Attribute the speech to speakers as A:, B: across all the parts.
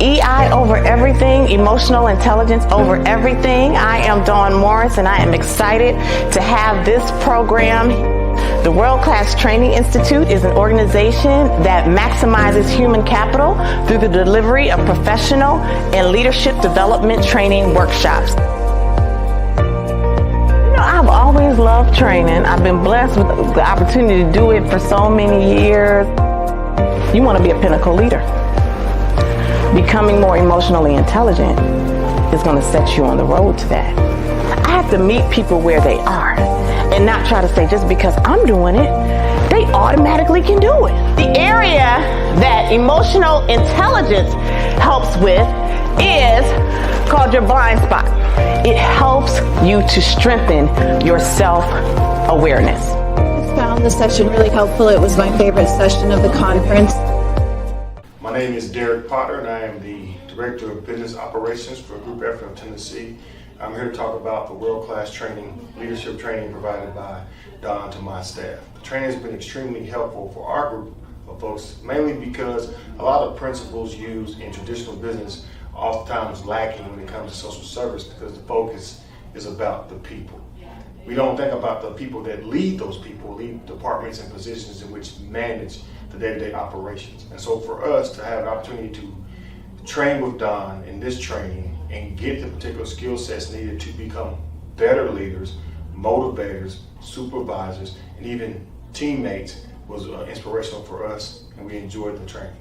A: EI over everything, emotional intelligence over everything. I am Dawn Morris, and I am excited to have this program. The World Class Training Institute is an organization that maximizes human capital through the delivery of professional and leadership development training workshops. I've always loved training. I've been blessed with the opportunity to do it for so many years. You want to be a pinnacle leader. Becoming more emotionally intelligent is going to set you on the road to that. I have to meet people where they are and not try to say just because I'm doing it, they automatically can do it. The area that emotional intelligence helps with is called your blind spot. It helps you to strengthen your self-awareness.
B: I found this session really helpful. It was my favorite session of the conference.
C: My name is Derek Potter, and I am the Director of Business Operations for Group F of Tennessee. I'm here to talk about the world-class training, leadership training provided by Don to my staff. The training has been extremely helpful for our group of folks, mainly because a lot of principles used in traditional business oftentimes lacking when it comes to social service, because the focus is about the people. We don't think about the people that lead those people, lead departments and positions in which manage the day-to-day operations. And so for us to have an opportunity to train with Don in this training and get the particular skill sets needed to become better leaders, motivators, supervisors, and even teammates was inspirational for us, and we enjoyed the training.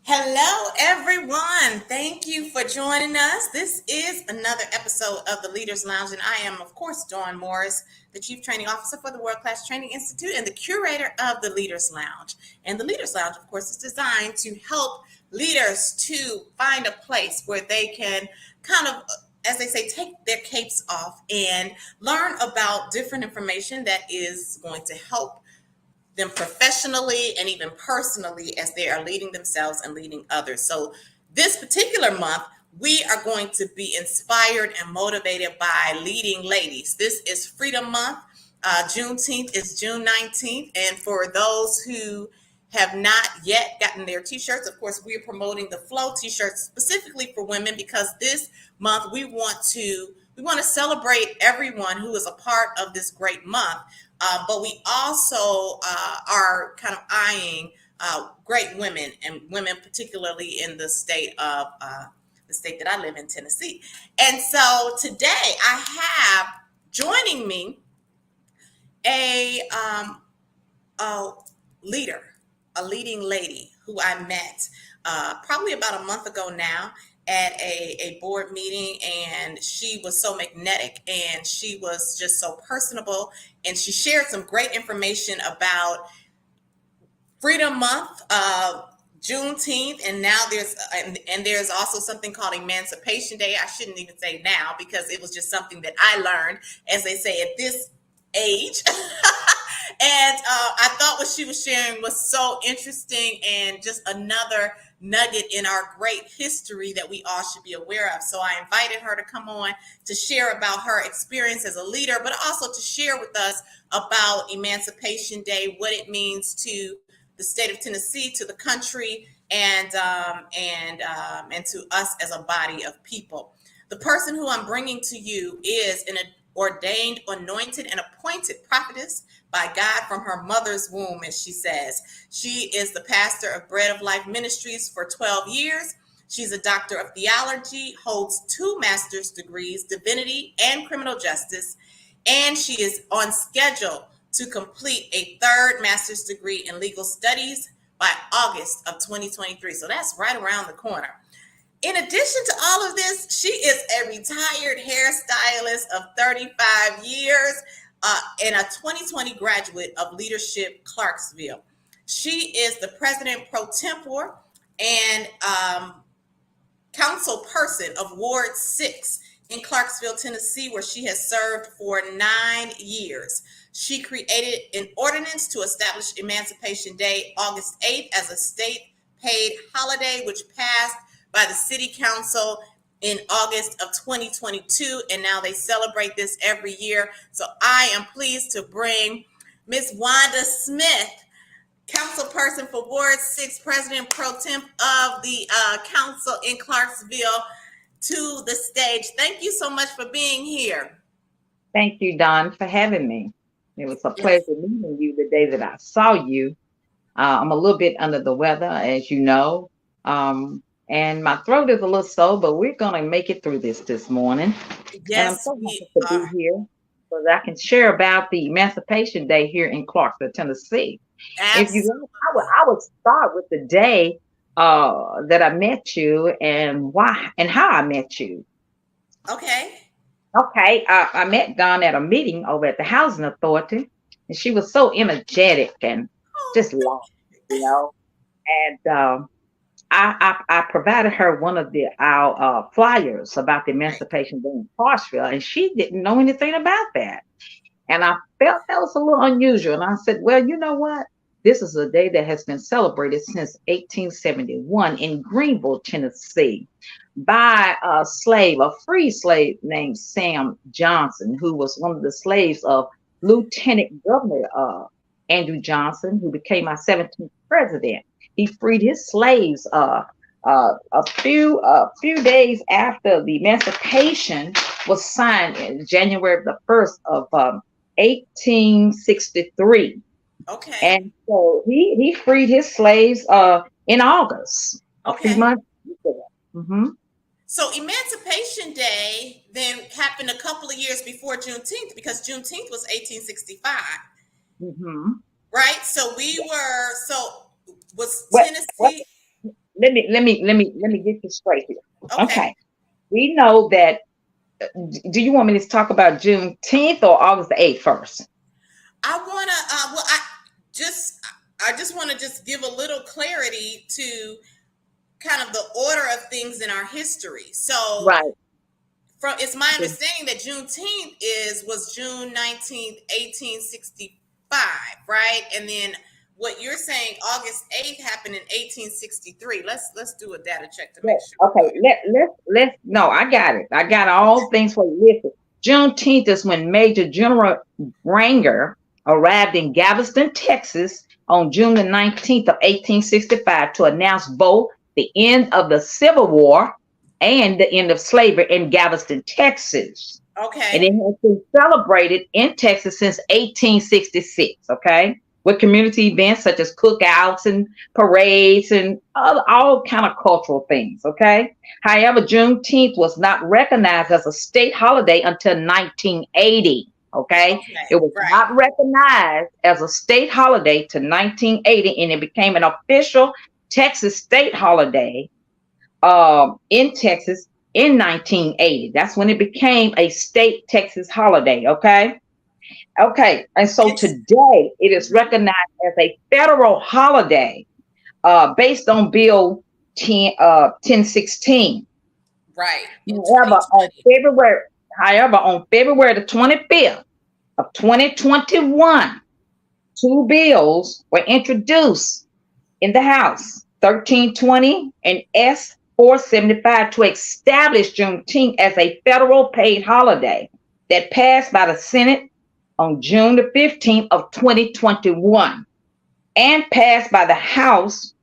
D: Hello, everyone. Thank you for joining us. This is another episode of the Leaders Lounge, and I am, of course, Dawn Morris, the Chief Training Officer for the World Class Training Institute and the curator of the Leaders Lounge. And the Leaders Lounge, of course, is designed to help leaders to find a place where they can kind of, as they say, take their capes off and learn about different information that is going to help them professionally and even personally as they are leading themselves and leading others. So this particular month, we are going to be inspired and motivated by leading ladies. This is Freedom Month. Juneteenth is June 19th. And for those who have not yet gotten their t-shirts, of course, we are promoting the Flow t-shirts specifically for women, because this month we want to celebrate everyone who is a part of this great month. But we also are kind of eyeing great women, and women particularly in the state that I live in, Tennessee. And so today I have joining me a leading lady who I met probably about a month ago now at a board meeting, and she was so magnetic and she was just so personable, and she shared some great information about Freedom Month, Juneteenth, and now there's also something called Emancipation Day. I shouldn't even say now, because it was just something that I learned, as they say, at this age. And I thought what she was sharing was so interesting and just another nugget in our great history that we all should be aware of. So I invited her to come on to share about her experience as a leader, but also to share with us about Emancipation Day, what it means to the state of Tennessee, to the country, and to us as a body of people. The person who I'm bringing to you is an ordained, anointed, and appointed prophetess by God from her mother's womb, as she says. She is the pastor of Bread of Life Ministries for 12 years. She's a doctor of theology, holds 2 master's degrees, divinity and criminal justice, and she is on schedule to complete a 3rd master's degree in legal studies by August of 2023. So that's right around the corner. In addition to all of this, she is a retired hairstylist of 35 years and a 2020 graduate of Leadership Clarksville. She is the president pro tempore and councilperson of Ward 6 in Clarksville, Tennessee, where she has served for 9 years. She created an ordinance to establish Emancipation Day, August 8th, as a state paid holiday, which passed by the City Council in August of 2022, and now they celebrate this every year. So I am pleased to bring Miss Wanda Smith Councilperson for Ward 6, President Pro Temp of the council in Clarksville, to the stage. Thank you so much for being here.
E: Thank you, Don, for having me. It was a
D: Yes.
E: pleasure meeting you the day that I saw you. I'm a little bit under the weather, as you know, and my throat is a little sore, but we're going to make it through this morning. And I'm
D: Yes,
E: so
D: we
E: happy to
D: are.
E: be here so that I can share about the Emancipation Day here in Clarksville, Tennessee. If you want, I would start with the day that I met you and why and how I met you.
D: Okay.
E: Okay, I met Dawn at a meeting over at the Housing Authority, and she was so energetic and just laughed, you know. And I provided her one of our flyers about the Emancipation Day in Clarksville, and she didn't know anything about that. And I felt that was a little unusual. And I said, well, you know what? This is a day that has been celebrated since 1871 in Greenville, Tennessee, by a free slave named Sam Johnson, who was one of the slaves of Lieutenant Governor Andrew Johnson, who became our 17th president. He freed his slaves a few days after the Emancipation was signed in January the 1st of 1863.
D: Okay.
E: And so he freed his slaves in August, a few months before that. Mm-hmm.
D: So Emancipation Day then happened a couple of years before Juneteenth, because Juneteenth was 1865.
E: Mm-hmm.
D: Right? So Tennessee.
E: Let me get this straight here.
D: Okay.
E: We know that. Do you want me to talk about Juneteenth or August the 8th first?
D: I want to, I just want to just give a little clarity to kind of the order of things in our history. So
E: right.
D: It's my understanding that Juneteenth was June 19th, 1865, right? And then what you're saying, August 8th happened in 1863. Let's do a data check to make sure.
E: Okay, let's no, I got it. I got all things for you. Listen, Juneteenth is when Major General Granger arrived in Galveston, Texas on June the 19th of 1865 to announce both the end of the Civil War and the end of slavery in Galveston, Texas.
D: Okay.
E: And it has been celebrated in Texas since 1866, okay? With community events such as cookouts and parades and all kind of cultural things, okay? However, Juneteenth was not recognized as a state holiday until 1980, okay? It was not recognized as a state holiday to 1980, and it became an official Texas state holiday in Texas in 1980. That's when it became a state Texas holiday, okay? Okay, and so today it is recognized as a federal holiday based on Bill 1016.
D: Right.
E: However, on February the 25th of 2021, two bills were introduced in the House, 1320 and S 475, to establish Juneteenth as a federal paid holiday that passed by the Senate on June the 15th of 2021 and passed by the House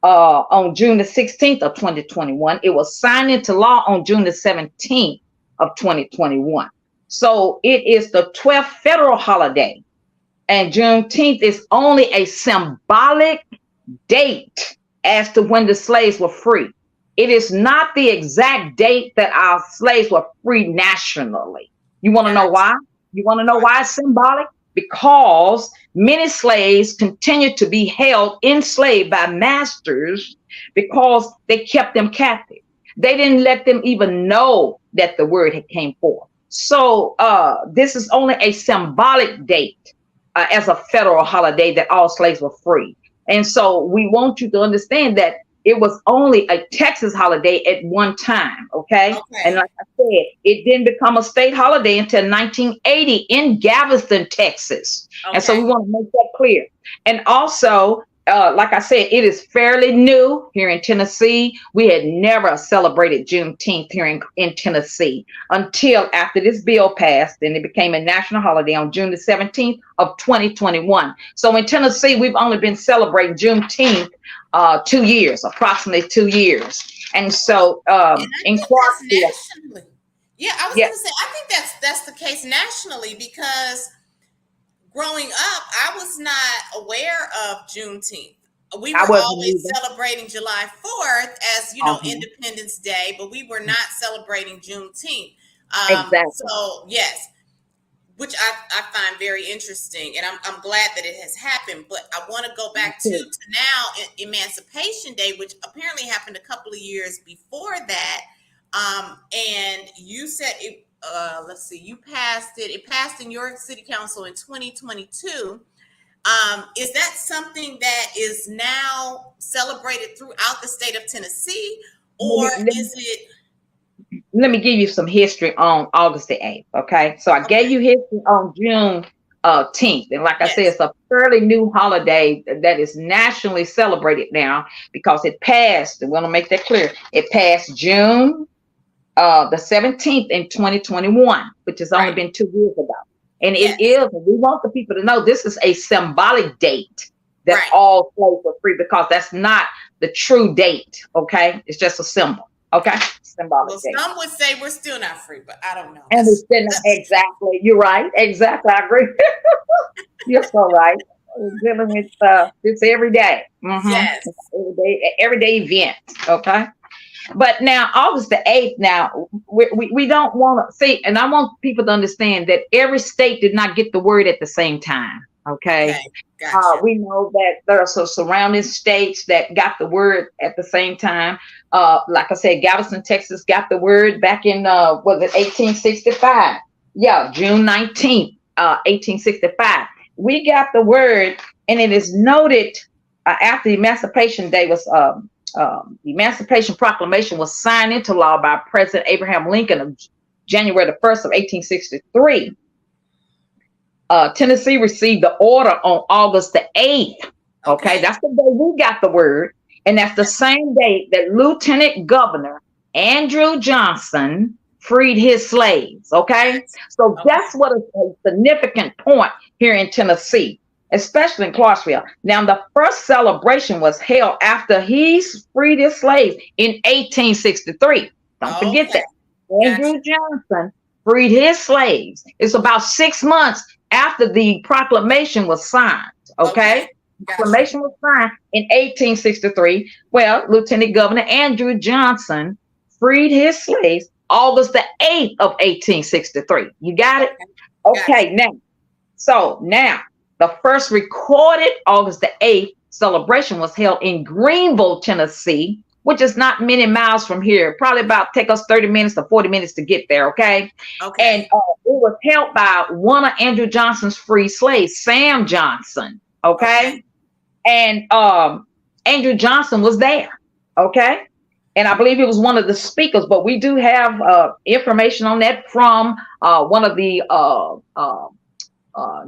E: on June the 16th of 2021. It was signed into law on June the 17th of 2021. So it is the 12th federal holiday, and Juneteenth is only a symbolic date as to when the slaves were free. It is not the exact date that our slaves were free nationally. You want to know why? You want to know why it's symbolic? Because many slaves continued to be held enslaved by masters because they kept them captive. They didn't let them even know that the word had came forth. So this is only a symbolic date as a federal holiday that all slaves were free. And so we want you to understand that it was only a Texas holiday at one time, okay? And like I said, it didn't become a state holiday until 1980 in Galveston, Texas. And so we want to make that clear. And also, like I said, it is fairly new here in Tennessee. We had never celebrated Juneteenth here in Tennessee until after this bill passed, and it became a national holiday on June the 17th of 2021. So in Tennessee, we've only been celebrating Juneteenth 2 years, approximately 2 years. And so
D: And I
E: in
D: think that's
E: Clarksville,
D: nationally. Yeah, I was
E: yeah,
D: going to say, I think that's the case nationally because growing up, I was not aware of Juneteenth. We
E: I
D: were
E: wasn't
D: always
E: either.
D: celebrating July 4th as,
E: Uh-huh.
D: Independence Day, but we were not celebrating Juneteenth.
E: Exactly.
D: So yes, which I find very interesting, and I'm glad that it has happened. But I want to go back to now Emancipation Day, which apparently happened a couple of years before that. And you said it. Let's see, you passed it. It passed in your city council in 2022. Is that something that is now celebrated throughout the state of Tennessee, or
E: Let me,
D: is it
E: let me give you some history on August the 8th. Okay. So I gave
D: okay?
E: you history on June 10th. And like I said,
D: Yes,
E: it's a fairly new holiday that is nationally celebrated now because it passed. And we want to make that clear. It passed June the 17th in 2021, which has only
D: right.
E: been 2 years ago. And it
D: Yes,
E: is, and we want the people to know this is a symbolic date that
D: right.
E: all slaves were free because that's not the true date. Okay. It's just a symbol. Okay. Symbolic
D: Well,
E: date.
D: some would say we're still not free, but I don't know.
E: And it's been exactly, you're right. Exactly. I agree. You're so right. We're dealing with this every day.
D: Yes,
E: Everyday event. Okay. But now, August the 8th, now, we don't want to see, and I want people to understand that every state did not get the word at the same time. Okay.
D: okay, gotcha.
E: We know that there are some surrounding states that got the word at the same time. Like I said, Galveston, Texas got the word back in, was it 1865? Yeah, June 19th, 1865. We got the word, and it is noted after the Emancipation Day was, the Emancipation Proclamation was signed into law by President Abraham Lincoln of January the 1st of 1863. Tennessee received the order on August the 8th. Okay, that's the day we got the word. And that's the same day that Lieutenant Governor Andrew Johnson freed his slaves. Okay, so
D: Okay,
E: that's what is a significant point here in Tennessee, especially in Clarksville. Now, the first celebration was held after he freed his slaves in 1863. Don't forget
D: okay,
E: that.
D: gotcha.
E: Andrew Johnson freed his slaves. It's about 6 months after the proclamation was signed. Okay.
D: Gotcha.
E: Proclamation was signed in 1863. Well, Lieutenant Governor Andrew Johnson freed his slaves August the 8th of 1863. You got it? Okay.
D: Gotcha.
E: Now, the first recorded August the 8th celebration was held in Greenville, Tennessee, which is not many miles from here. Probably about take us 30 minutes to 40 minutes to get there. Okay. And it was held by one of Andrew Johnson's free slaves, Sam Johnson. Okay. And Andrew Johnson was there. Okay. And I believe he was one of the speakers, but we do have information on that from one of the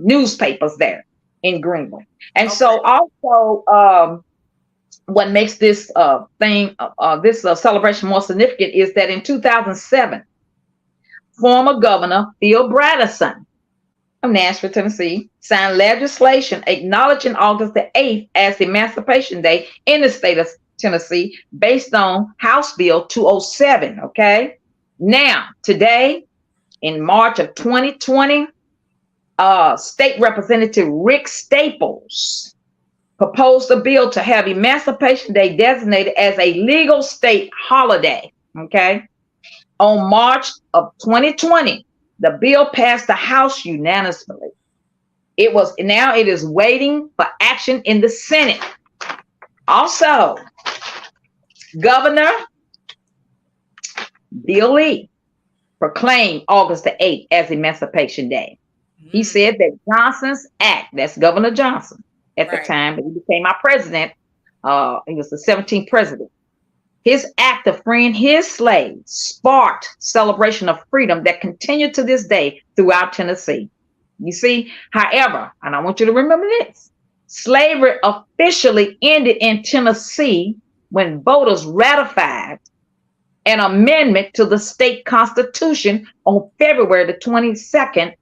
E: newspapers there in Greenville. And so also what makes this celebration more significant is that in 2007, former Governor Phil Bradison of Nashville, Tennessee, signed legislation acknowledging August the 8th as Emancipation Day in the state of Tennessee based on House Bill 207. Okay. Now, today, in March of 2020, State Representative Rick Staples proposed a bill to have Emancipation Day designated as a legal state holiday. Okay. On March of 2020, the bill passed the House unanimously. It is waiting for action in the Senate. Also, Governor Bill Lee proclaimed August the 8th as Emancipation Day. He said that Johnson's act, that's Governor Johnson at the time, but he became our president. He was the 17th president. His act of freeing his slaves sparked celebration of freedom that continued to this day throughout Tennessee. You see, however, and I want you to remember this, Slavery officially ended in Tennessee when voters ratified an amendment to the state constitution on February the 22nd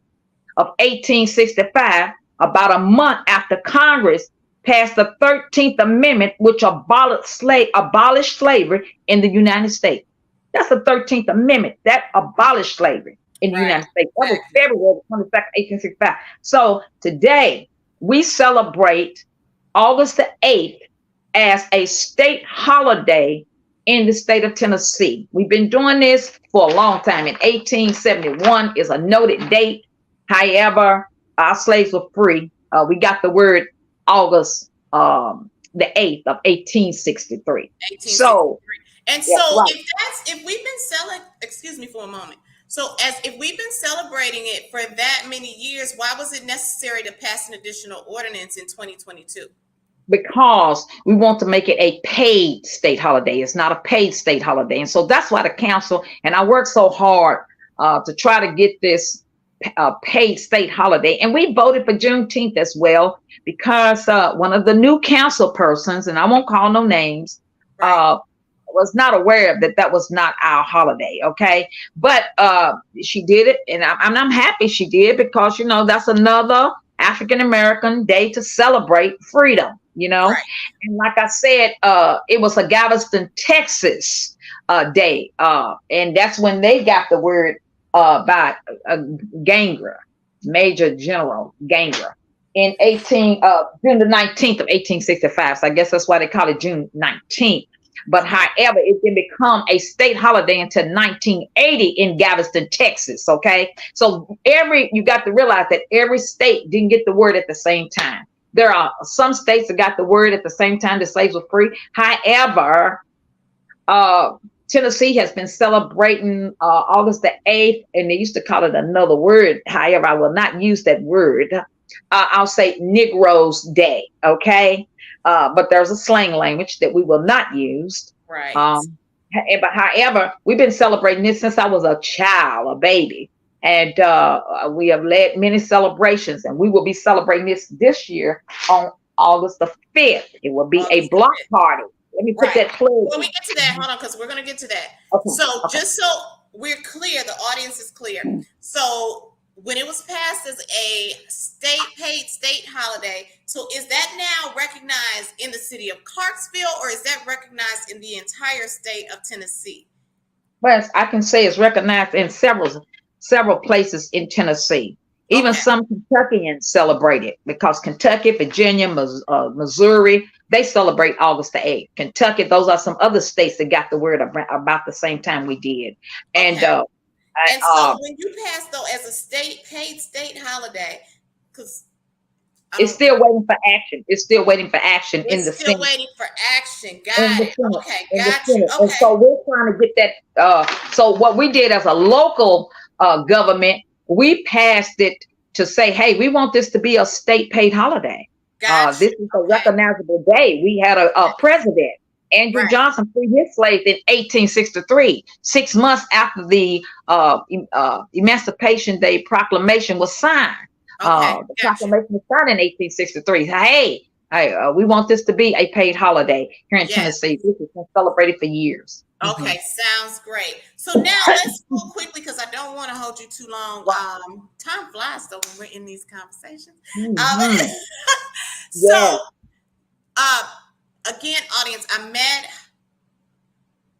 E: of 1865, about a month after Congress passed the 13th Amendment, which abolished slavery in the United States. That's the 13th Amendment that abolished slavery in the United States. That was February 22nd, 1865. So today we celebrate August the 8th as a state holiday in the state of Tennessee. We've been doing this for a long time. In 1871 is a noted date. However, our slaves were free. We got the word August the 8th of 1863. So,
D: and so if we've been selling, excuse me for a moment. So if we've been celebrating it for that many years, why was it necessary to pass an additional ordinance in 2022?
E: Because we want to make it a paid state holiday. It's not a paid state holiday. And so that's why the council, and I worked so hard to try to get this paid state holiday. And we voted for Juneteenth as well, because one of the new council persons, and I won't call no names, was not aware that was not our holiday. Okay. But she did it. And I'm happy she did, because, you know, that's another African-American day to celebrate freedom, you know. And like I said, it was a Galveston, Texas day. And that's when they got the word by Ganger, Major General Ganger, in June the 19th of 1865. So I guess that's why they call it June 19th. But however, it didn't become a state holiday until 1980 in Galveston, Texas. Okay. So you got to realize that every state didn't get the word at the same time. There are some states that got the word at the same time the slaves were free. However, Tennessee has been celebrating August the 8th, and they used to call it another word. However, I will not use that word. I'll say Negroes Day. Okay. But there's a slang language that we will not use.
D: Right.
E: But however, we've been celebrating this since I was a child, a baby. And we have led many celebrations, and we will be celebrating this year on August the 5th. It will be a block party. Let me put that plug.
D: When we get to that, hold on, because we're going to get to that. Okay. So just so we're clear, the audience is clear. So when it was passed as a paid state holiday, so is that now recognized in the city of Clarksville, or is that recognized in the entire state of Tennessee?
E: Well, I can say it's recognized in several places in Tennessee. Even some Kentuckians celebrate it, because Kentucky, Virginia, Missouri, they celebrate August the 8th. Kentucky, those are some other states that got the word about the same time we did. And
D: so when you pass, though, as a paid state holiday, because
E: it's still waiting for action. It's still waiting for action in the Senate.
D: It's still waiting for action. Got it. Okay, got you. Okay.
E: And so we're trying to get that. So what we did as a local government, we passed it to say, hey, we want this to be a state paid holiday. This is a recognizable day. We had a president, Andrew Johnson, freed his slaves in 1863, 6 months after the Emancipation Day proclamation was signed. The proclamation was signed in 1863. Hey, we want this to be a paid holiday here in Tennessee. This has been celebrated for years.
D: Okay, sounds great. So now let's go quickly, because I don't want to hold you too long. Time flies though when we're in these conversations. So, again, audience, I met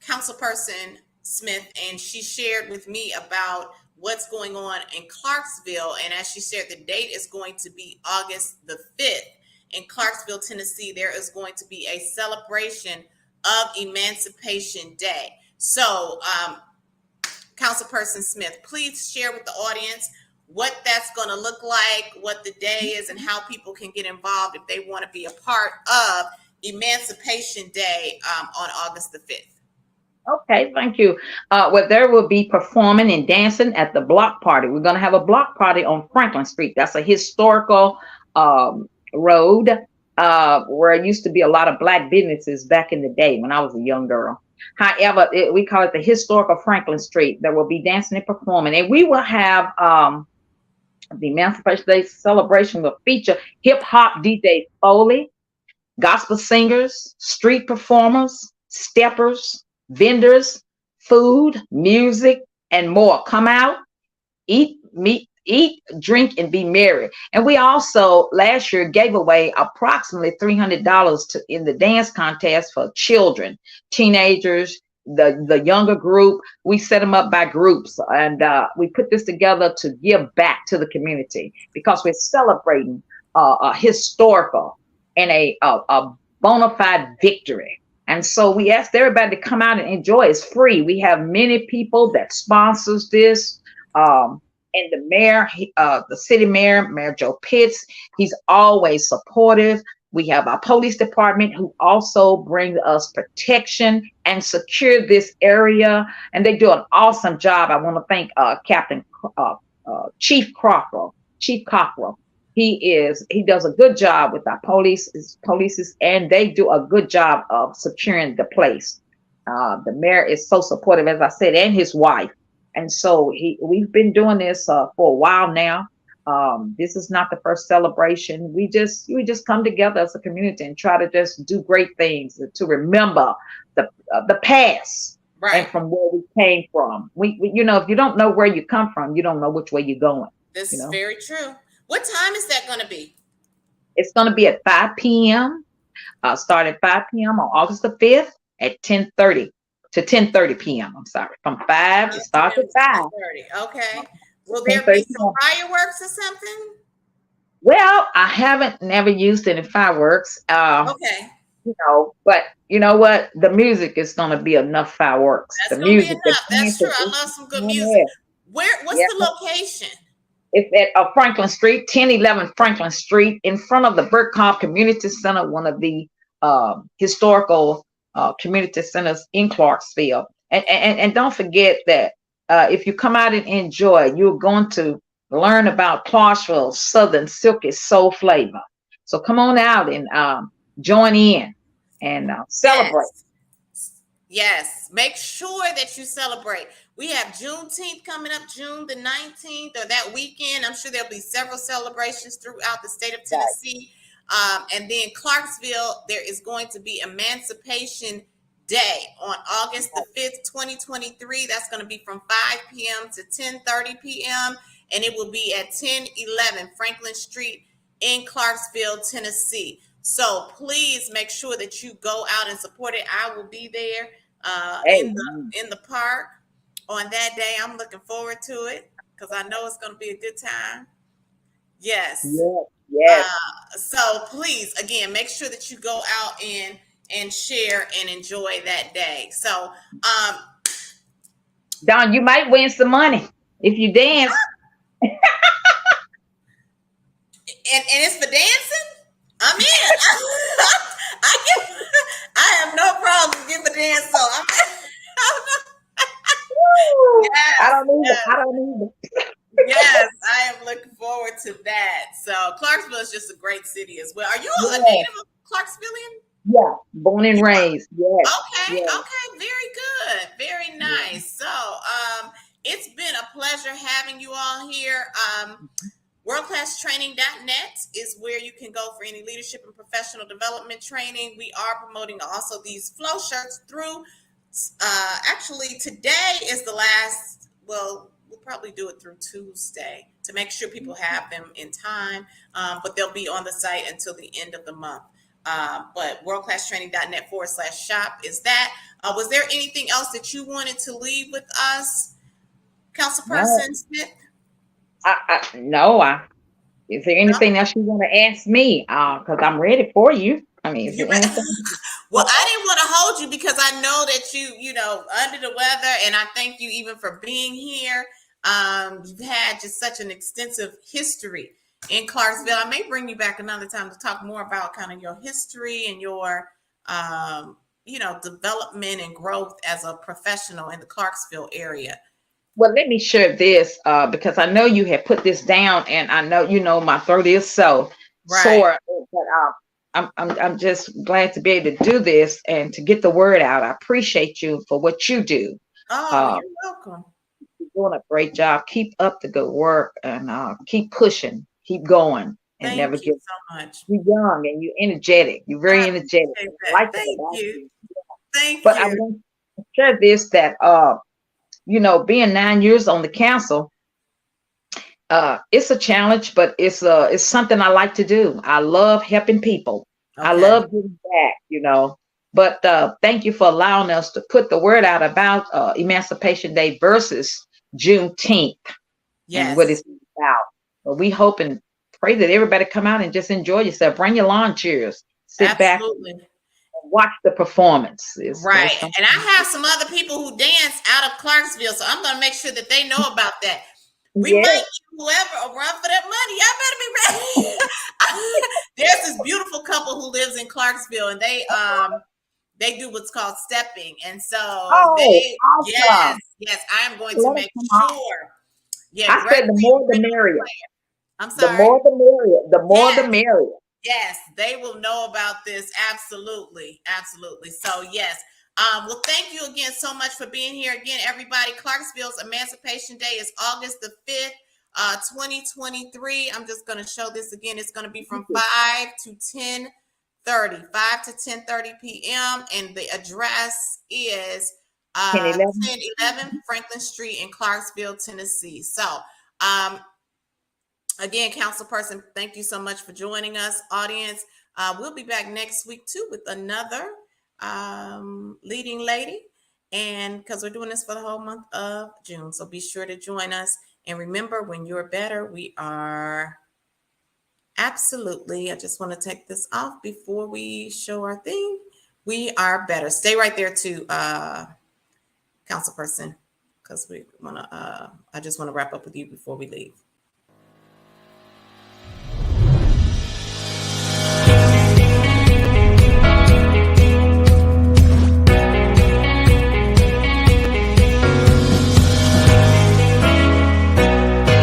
D: Councilperson Smith, and she shared with me about what's going on in Clarksville. And as she shared, the date is going to be August the 5th. In Clarksville, Tennessee, there is going to be a celebration of Emancipation Day. So, Councilperson Smith, please share with the audience what that's going to look like, what the day is, and how people can get involved if they want to be a part of Emancipation Day on August the 5th.
E: Okay, thank you. Well, there will be performing and dancing at the block party. We're going to have a block party on Franklin Street. That's a historical road where it used to be a lot of Black businesses back in the day when I was a young girl. However, we call it the historical Franklin Street. There will be dancing and performing, and we will have The Emancipation Day celebration will feature hip hop DJ Foley, gospel singers, street performers, steppers, vendors, food, music, and more. Come out, eat, meet, eat, drink, and be merry. And we also last year gave away approximately $300 in the dance contest for children, teenagers, the younger group. We set them up by groups, and we put this together to give back to the community because we're celebrating a historical and a bona fide victory. And so we asked everybody to come out and enjoy. It's free. We have many people that sponsors this. And the mayor, the city mayor, Mayor Joe Pitts, he's always supportive. We have our police department who also brings us protection and secure this area. And they do an awesome job. I want to thank Chief Cockrell. He does a good job with our police, and they do a good job of securing the place. The mayor is so supportive, as I said, and his wife. And so we've been doing this for a while now. This is not the first celebration. We just come together as a community and try to just do great things to remember the past, right, and from where we came from. We if you don't know where you come from, you don't know which way you're going.
D: This is very true. What time is that going to be?
E: It's going to be at 5 p.m. Start at 5 p.m. on August the 5th at 10:30 to 10:30 p.m. I'm sorry, from 5 it starts at 5.
D: Okay. Will there be some fireworks or something?
E: Well, I haven't never used any fireworks.
D: Okay.
E: But you know what? The music is going to be enough fireworks.
D: That's
E: the
D: music. That's true. I love some good music. What's the location?
E: It's at Franklin Street, 1011 Franklin Street, in front of the Burkhoff Community Center, one of the historical community centers in Clarksville. And don't forget that if you come out and enjoy, you're going to learn about Clarksville's Southern silky soul flavor. So come on out and join in and celebrate.
D: Yes, make sure that you celebrate. We have Juneteenth coming up, June the 19th, or that weekend. I'm sure there'll be several celebrations throughout the state of Tennessee. And then Clarksville, there is going to be Emancipation Day on August the 5th, 2023. That's going to be from 5 p.m. to 10:30 p.m. And it will be at 1011 Franklin Street in Clarksville, Tennessee. So please make sure that you go out and support it. I will be there in the park on that day. I'm looking forward to it because I know it's going to be a good time. Yes.
E: Yes.
D: So please, again, make sure that you go out and share and enjoy that day. So,
E: Don, you might win some money if you dance.
D: and it's for dancing. I'm in. I have no problem giving a dance. So yes,
E: I don't either.
D: Yes, I am looking forward to that. So Clarksville is just a great city as well. Are you a native of Clarksvillian?
E: Yeah, born and raised. Yes.
D: Okay, okay, very good, very nice. So it's been a pleasure having you all here. Worldclasstraining.net is where you can go for any leadership and professional development training. We are promoting also these flow shirts through. Actually, today is the last. Well, we'll probably do it through Tuesday to make sure people have them in time. But they'll be on the site until the end of the month. But worldclasstraining.net/shop is that. Was there anything else that you wanted to leave with us, Councilperson Smith?
E: No. Is there anything else you want to ask me? Because I'm ready for you. I mean, is there anything?
D: Well, I didn't want to hold you because I know that you under the weather, and I thank you even for being here. You've had just such an extensive history in Clarksville. I may bring you back another time to talk more about kind of your history and your, development and growth as a professional in the Clarksville area.
E: Well, let me share this because I know you have put this down, and I know my throat is sore. But I'm just glad to be able to do this and to get the word out. I appreciate you for what you do.
D: Oh, you're welcome.
E: doing a great job. Keep up the good work and keep pushing, keep going, and
D: Thank
E: never
D: you
E: give.
D: so much.
E: You're young and you're energetic. You're very
D: I
E: energetic.
D: appreciate
E: I
D: that.
E: like that
D: Thank
E: about
D: you.
E: you.
D: Thank
E: But I
D: you.
E: want to share this that being 9 years on the council, it's a challenge, but it's something I like to do. I love helping people. I
D: Okay.
E: love giving back. But thank you for allowing us to put the word out about Emancipation Day versus Juneteenth and what
D: Yes.
E: it's about. But we hope and pray that everybody come out and just enjoy yourself. Bring your lawn chairs, sit back,
D: Absolutely.
E: and watch the performance.
D: Right.
E: There's something.
D: And I have some other people who dance out of Clarksville, so I'm going to make sure that they know about that. We might
E: Yeah.
D: get whoever a run for that money. Y'all better be ready. There's this beautiful couple who lives in Clarksville, and they do what's called stepping, and so
E: Oh, awesome.
D: yes, I am going to
E: Let us
D: make
E: come on.
D: sure. Yeah,
E: I
D: Greg,
E: said the more the merrier.
D: I'm
E: The
D: sorry.
E: more the merrier. The more the
D: Yes.
E: merrier.
D: Yes, they will know about this. Absolutely. Absolutely. So, yes. Well, thank you again so much for being here. Again, everybody, Clarksville's Emancipation Day is August the 5th, 2023. I'm just going to show this again. It's going to be from 5 to 10:30, 5 to 10:30 p.m. And the address is 1011 Franklin Street in Clarksville, Tennessee. So, again, Councilperson, thank you so much for joining us, audience. We'll be back next week too with another leading lady, and because we're doing this for the whole month of June, so be sure to join us. And remember, when you're better, we are absolutely. I just want to take this off before we show our thing. We are better. Stay right there too, Councilperson, because we want to. I just want to wrap up with you before we leave.